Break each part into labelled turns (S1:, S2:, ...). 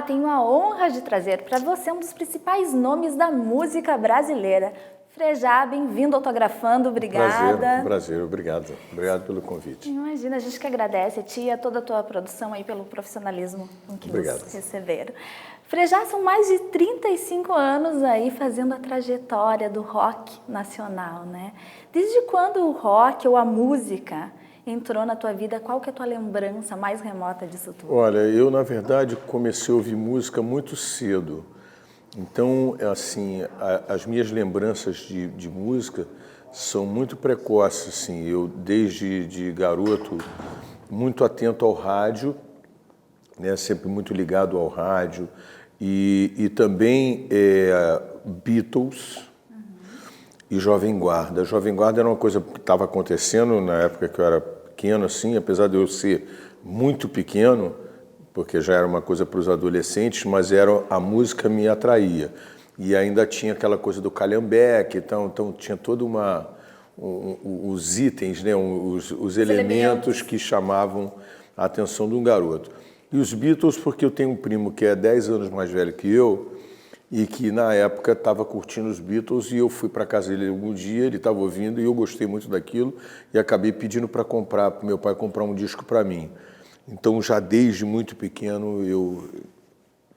S1: tenho a honra de trazer para você um dos principais nomes da música brasileira. Frejá, bem-vindo autografando, obrigada.
S2: Prazer, obrigado. Obrigado pelo convite.
S1: Imagina, a gente que agradece a ti e a toda a tua produção aí pelo profissionalismo com que nos receberam. Frejá, são mais de 35 anos aí fazendo a trajetória do rock nacional, né? Desde quando o rock ou a música entrou na tua vida? Qual que é a tua lembrança mais remota disso tudo?
S2: Olha, eu na verdade comecei a ouvir música muito cedo. Então, assim, as minhas lembranças de música são muito precoces, assim. Eu, desde de garoto, muito atento ao rádio, né, sempre muito ligado ao rádio, e também Beatles e Jovem Guarda. Jovem Guarda era uma coisa que estava acontecendo na época que eu era pequeno, assim, apesar de eu ser muito pequeno, porque já era uma coisa para os adolescentes, mas a música me atraía. E ainda tinha aquela coisa do calhambeque, então tinha toda os itens, né, os elementos que chamavam a atenção de um garoto. E os Beatles, porque eu tenho um primo que é 10 anos mais velho que eu, e que na época estava curtindo os Beatles, e eu fui para casa dele algum dia, ele estava ouvindo, e eu gostei muito daquilo, e acabei pedindo para meu pai comprar um disco para mim. Então, já desde muito pequeno, eu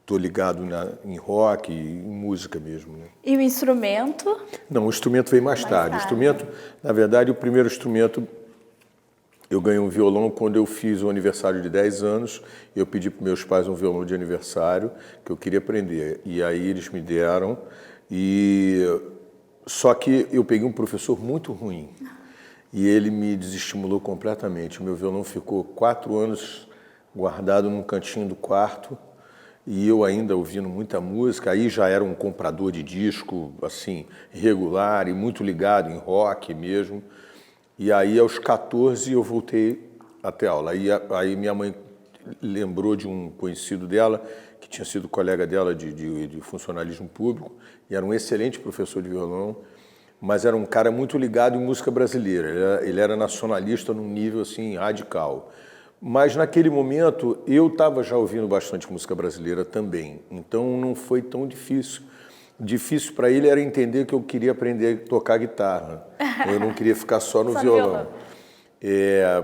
S2: estou ligado em rock e em música mesmo. Né?
S1: E o instrumento?
S2: Não, o instrumento veio mais tarde. O instrumento, na verdade, o primeiro instrumento, eu ganhei um violão quando eu fiz o aniversário de 10 anos. Eu pedi para meus pais um violão de aniversário que eu queria aprender. E aí eles me deram. Só que eu peguei um professor muito ruim. E ele me desestimulou completamente. O meu violão ficou 4 anos guardado num cantinho do quarto, e eu ainda ouvindo muita música. Aí já era um comprador de disco, assim, regular e muito ligado em rock mesmo. E aí, aos 14, eu voltei até aula. Aí minha mãe lembrou de um conhecido dela, que tinha sido colega dela de funcionalismo público, e era um excelente professor de violão, mas era um cara muito ligado em música brasileira. Ele era nacionalista num nível assim radical. Mas naquele momento eu estava já ouvindo bastante música brasileira também, então não foi tão difícil. Difícil para ele era entender que eu queria aprender a tocar guitarra. Eu não queria ficar só no violão.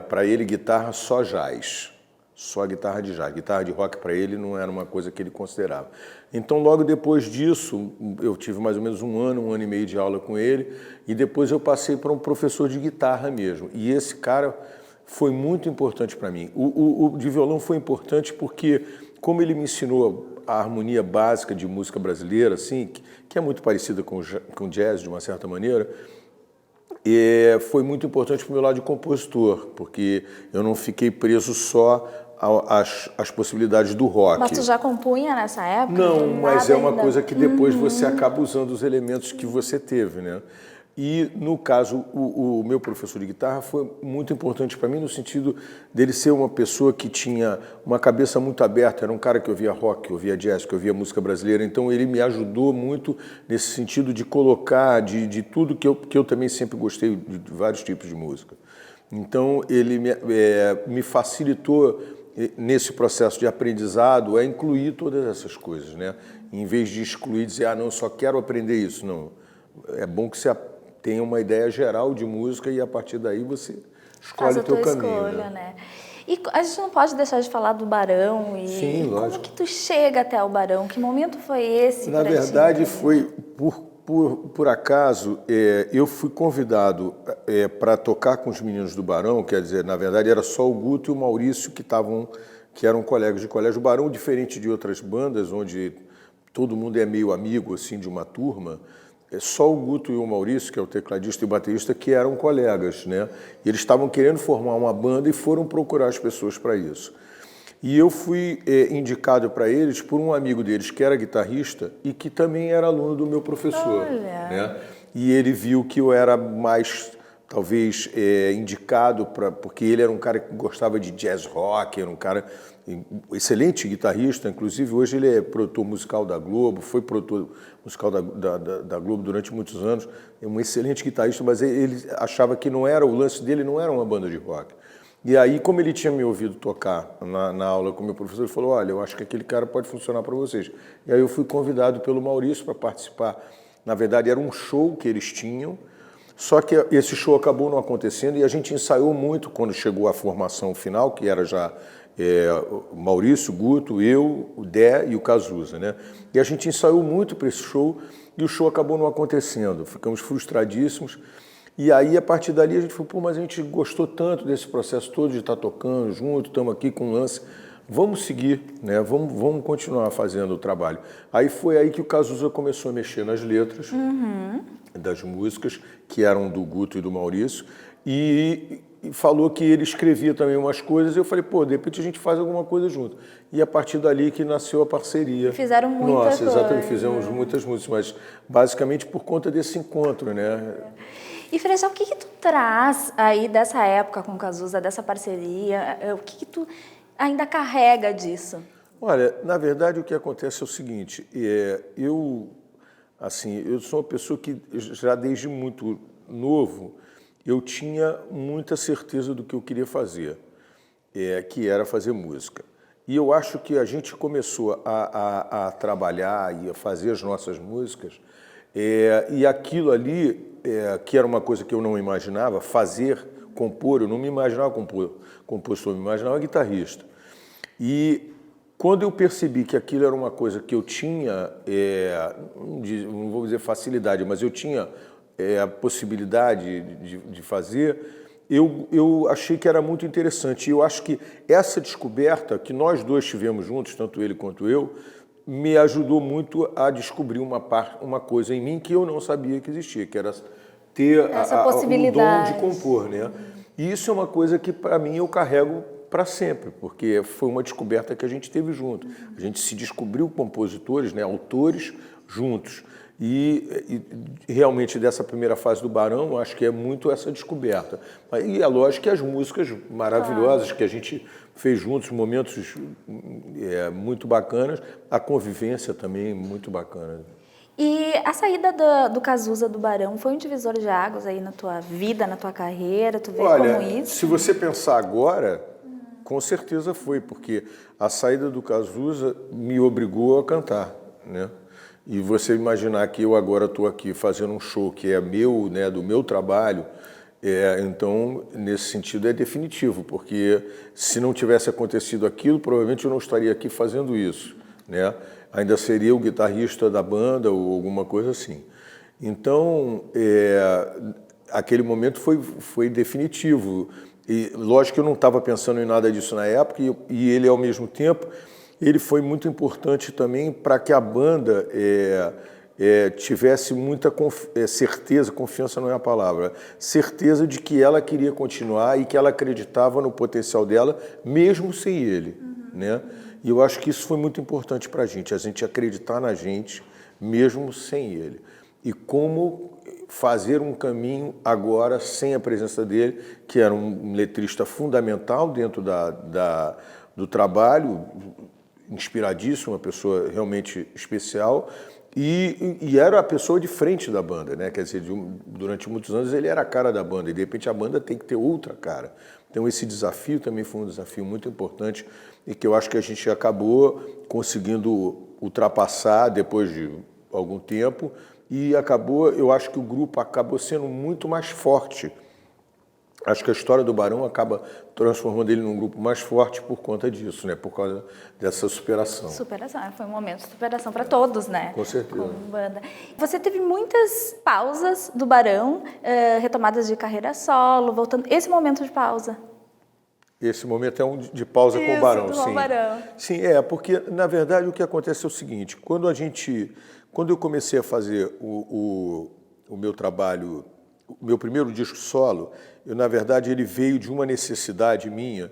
S2: Para ele, guitarra só jazz. Só guitarra de jazz. Guitarra de rock para ele não era uma coisa que ele considerava. Então, logo depois disso, eu tive mais ou menos um ano e meio de aula com ele, e depois eu passei para um professor de guitarra mesmo. E esse cara foi muito importante para mim. O de violão foi importante porque, como ele me ensinou a harmonia básica de música brasileira, assim, que é muito parecida com jazz, de uma certa maneira, foi muito importante para o meu lado de compositor, porque eu não fiquei preso só às possibilidades do rock.
S1: Mas tu já compunha nessa época?
S2: Não, mas é uma coisa que depois você acaba usando os elementos que você teve, né? E, no caso, o meu professor de guitarra foi muito importante para mim no sentido dele ser uma pessoa que tinha uma cabeça muito aberta. Era um cara que ouvia rock, que ouvia jazz, que ouvia música brasileira. Então, ele me ajudou muito nesse sentido de colocar, de tudo que eu também sempre gostei, de vários tipos de música. Então, ele me facilitou nesse processo de aprendizado a incluir todas essas coisas, né? Em vez de excluir, dizer, não, só quero aprender isso. Não, é bom que você tenha uma ideia geral de música e a partir daí você escolhe o teu caminho.
S1: Escolha, né? E a gente não pode deixar de falar do Barão.
S2: Sim, lógico.
S1: Como que tu chega até o Barão? Que momento foi esse?
S2: Na verdade, foi por acaso, eu fui convidado para tocar com os meninos do Barão, quer dizer, na verdade era só o Guto e o Maurício que eram colegas de colégio. O Barão, diferente de outras bandas, onde todo mundo é meio amigo assim de uma turma, só o Guto e o Maurício, que é o tecladista e o baterista, que eram colegas, né? E eles estavam querendo formar uma banda e foram procurar as pessoas para isso. E eu fui indicado para eles por um amigo deles que era guitarrista e que também era aluno do meu professor.
S1: Olha.
S2: Né? E ele viu que eu era mais, talvez, indicado, porque ele era um cara que gostava de jazz rock, era um cara excelente guitarrista, inclusive hoje ele é produtor musical da Globo, foi produtor musical da Globo durante muitos anos, é um excelente guitarrista, mas ele achava que não era, o lance dele não era uma banda de rock. E aí, como ele tinha me ouvido tocar na aula com o meu professor, ele falou, olha, eu acho que aquele cara pode funcionar para vocês. E aí eu fui convidado pelo Maurício para participar. Na verdade, era um show que eles tinham, só que esse show acabou não acontecendo e a gente ensaiou muito quando chegou a formação final, que era já o Maurício, o Guto, eu, o Dé e o Cazuza, né? E a gente ensaiou muito para esse show e o show acabou não acontecendo. Ficamos frustradíssimos. E aí, a partir dali, a gente falou, pô, mas a gente gostou tanto desse processo todo de estar tocando junto, estamos aqui com o lance, vamos seguir, né? Vamos continuar fazendo o trabalho. Aí foi aí que o Cazuza começou a mexer nas letras das músicas, que eram do Guto e do Maurício, e falou que ele escrevia também umas coisas, e eu falei, pô, de repente a gente faz alguma coisa junto. E a partir dali que nasceu a parceria.
S1: Fizeram muita coisa.
S2: Nossa, exatamente, fizemos muitas músicas, mas basicamente por conta desse encontro, né?
S1: E Frejá, o que tu traz aí dessa época com o Cazuza, dessa parceria? O que tu ainda carrega disso?
S2: Olha, na verdade o que acontece é o seguinte, eu sou uma pessoa que já desde muito novo eu tinha muita certeza do que eu queria fazer, que era fazer música. E eu acho que a gente começou a trabalhar e a fazer as nossas músicas, e aquilo ali, que era uma coisa que eu não imaginava, compor, eu não me imaginava compositor, eu me imaginava guitarrista. E quando eu percebi que aquilo era uma coisa que eu tinha, não vou dizer facilidade, mas eu tinha a possibilidade de fazer, eu achei que era muito interessante. E eu acho que essa descoberta que nós dois tivemos juntos, tanto ele quanto eu, me ajudou muito a descobrir uma coisa em mim que eu não sabia que existia, que era ter o dom de compor, né? E isso é uma coisa que, para mim, eu carrego para sempre, porque foi uma descoberta que a gente teve junto. A gente se descobriu compositores, né, autores, juntos. E realmente, dessa primeira fase do Barão, eu acho que é muito essa descoberta. E é lógico que as músicas maravilhosas que a gente fez juntos, momentos muito bacanas, a convivência também muito bacana.
S1: E a saída do Cazuza do Barão foi um divisor de águas aí na tua vida, na tua carreira? Tu vê como isso?
S2: Se você pensar agora, com certeza foi, porque a saída do Cazuza me obrigou a cantar, né? E você imaginar que eu agora estou aqui fazendo um show que é meu, né, do meu trabalho, então, nesse sentido, é definitivo, porque se não tivesse acontecido aquilo, provavelmente eu não estaria aqui fazendo isso, né? Ainda seria o guitarrista da banda ou alguma coisa assim. Então, aquele momento foi definitivo. E lógico que eu não estava pensando em nada disso na época, e ele, ao mesmo tempo, ele foi muito importante também para que a banda tivesse muita certeza, confiança não é a palavra, certeza de que ela queria continuar e que ela acreditava no potencial dela, mesmo sem ele, né? E eu acho que isso foi muito importante para a gente acreditar na gente, mesmo sem ele. E como fazer um caminho agora sem a presença dele, que era um letrista fundamental dentro do trabalho, inspiradíssimo, uma pessoa realmente especial, e era a pessoa de frente da banda, né? Quer dizer, durante muitos anos ele era a cara da banda, e de repente a banda tem que ter outra cara. Então esse desafio também foi um desafio muito importante e que eu acho que a gente acabou conseguindo ultrapassar depois de algum tempo, e eu acho que o grupo acabou sendo muito mais forte. Acho que a história do Barão acaba transformando ele num grupo mais forte por conta disso, né? Por causa dessa superação.
S1: Superação, foi um momento de superação para todos, né?
S2: Com certeza.
S1: Como banda. Você teve muitas pausas do Barão, retomadas de carreira solo, voltando. Esse momento de pausa?
S2: Esse momento é um de pausa com o Barão,
S1: com
S2: sim.
S1: O Barão.
S2: Sim, porque na verdade o que acontece é o seguinte: quando eu comecei a fazer o meu trabalho, o meu primeiro disco solo, na verdade, ele veio de uma necessidade minha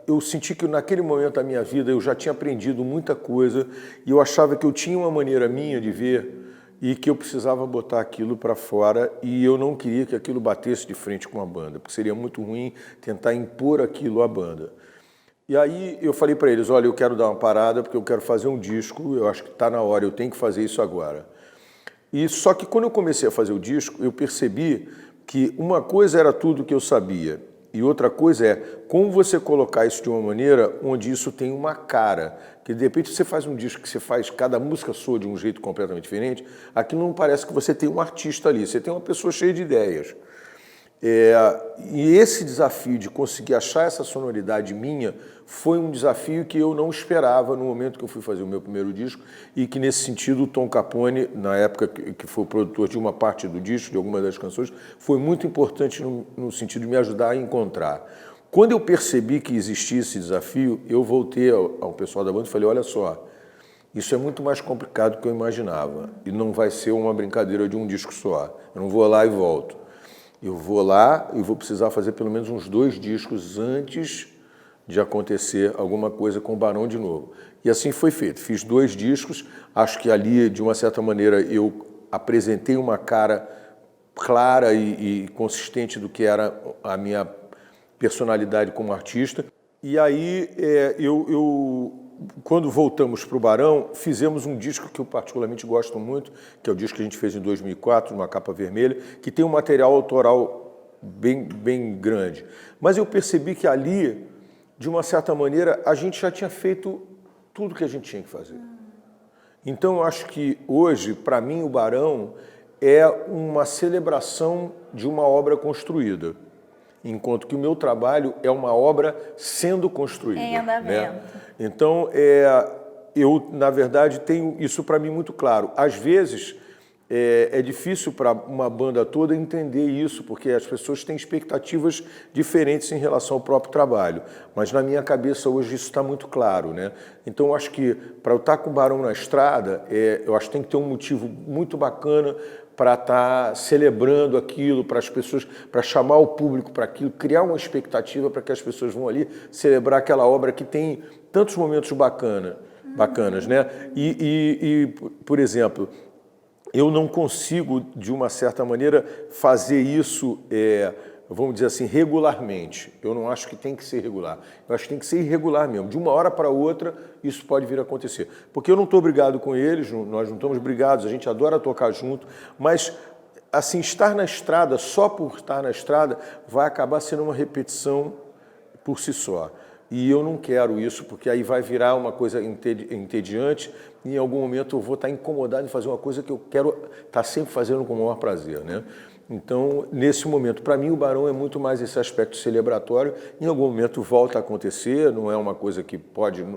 S2: eu senti que naquele momento da minha vida eu já tinha aprendido muita coisa e eu achava que eu tinha uma maneira minha de ver e que eu precisava botar aquilo para fora, e eu não queria que aquilo batesse de frente com a banda, porque seria muito ruim tentar impor aquilo à banda. E aí eu falei para eles, olha, eu quero dar uma parada porque eu quero fazer um disco, eu acho que está na hora, eu tenho que fazer isso agora. E só que quando eu comecei a fazer o disco, eu percebi que uma coisa era tudo que eu sabia e outra coisa é como você colocar isso de uma maneira onde isso tem uma cara, que de repente você faz um disco que você faz, cada música soa de um jeito completamente diferente, aquilo não parece que você tem um artista ali, você tem uma pessoa cheia de ideias. E esse desafio de conseguir achar essa sonoridade minha foi um desafio que eu não esperava no momento que eu fui fazer o meu primeiro disco e que, nesse sentido, o Tom Capone, na época que foi o produtor de uma parte do disco, de alguma das canções, foi muito importante no sentido de me ajudar a encontrar. Quando eu percebi que existia esse desafio, eu voltei ao pessoal da banda e falei, olha só, isso é muito mais complicado do que eu imaginava e não vai ser uma brincadeira de um disco só. Eu não vou lá e volto. Eu vou lá e vou precisar fazer pelo menos uns 2 discos antes de acontecer alguma coisa com o Barão de novo. E assim foi feito. Fiz 2 discos, acho que ali, de uma certa maneira, eu apresentei uma cara clara e consistente do que era a minha personalidade como artista. E aí, quando voltamos para o Barão, fizemos um disco que eu particularmente gosto muito, que é o disco que a gente fez em 2004, numa capa vermelha, que tem um material autoral bem grande. Mas eu percebi que ali, de uma certa maneira, a gente já tinha feito tudo que a gente tinha que fazer. Então, eu acho que hoje, para mim, o Barão é uma celebração de uma obra construída, enquanto que o meu trabalho é uma obra sendo construída.
S1: Em andamento.
S2: Né? Então, eu, na verdade, tenho isso para mim muito claro. Às vezes, é difícil para uma banda toda entender isso, porque as pessoas têm expectativas diferentes em relação ao próprio trabalho. Mas, na minha cabeça, hoje, isso está muito claro. Né? Então, eu acho que, para eu estar com o Barão na estrada, eu acho que tem que ter um motivo muito bacana para estar celebrando aquilo, para as pessoas, para chamar o público para aquilo, criar uma expectativa para que as pessoas vão ali celebrar aquela obra que tem tantos momentos bacanas, né? Por exemplo, eu não consigo, de uma certa maneira, fazer isso, vamos dizer assim, regularmente. Eu não acho que tem que ser regular. Eu acho que tem que ser irregular mesmo. De uma hora para outra, isso pode vir a acontecer. Porque eu não estou brigado com eles, nós não estamos brigados, a gente adora tocar junto, mas, assim, estar na estrada, só por estar na estrada, vai acabar sendo uma repetição por si só. E eu não quero isso, porque aí vai virar uma coisa entediante e, em algum momento, eu vou estar incomodado em fazer uma coisa que eu quero estar sempre fazendo com o maior prazer, né? Então, nesse momento, para mim, o Barão é muito mais esse aspecto celebratório. Em algum momento volta a acontecer, não é uma coisa que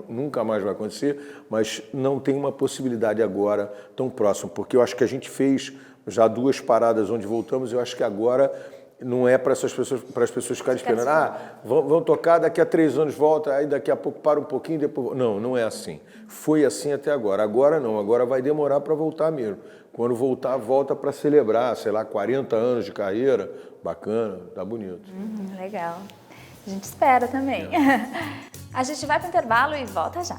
S2: nunca mais vai acontecer, mas não tem uma possibilidade agora tão próxima, porque eu acho que a gente fez já 2 paradas onde voltamos, eu acho que agora não é para as pessoas ficarem esperando, vão tocar, daqui a 3 anos volta, aí daqui a pouco para um pouquinho, depois... Não é assim. Foi assim até agora. Agora não, agora vai demorar para voltar mesmo. Quando voltar, volta para celebrar, sei lá, 40 anos de carreira. Bacana, tá bonito.
S1: Legal. A gente espera também. A gente vai para o intervalo e volta já.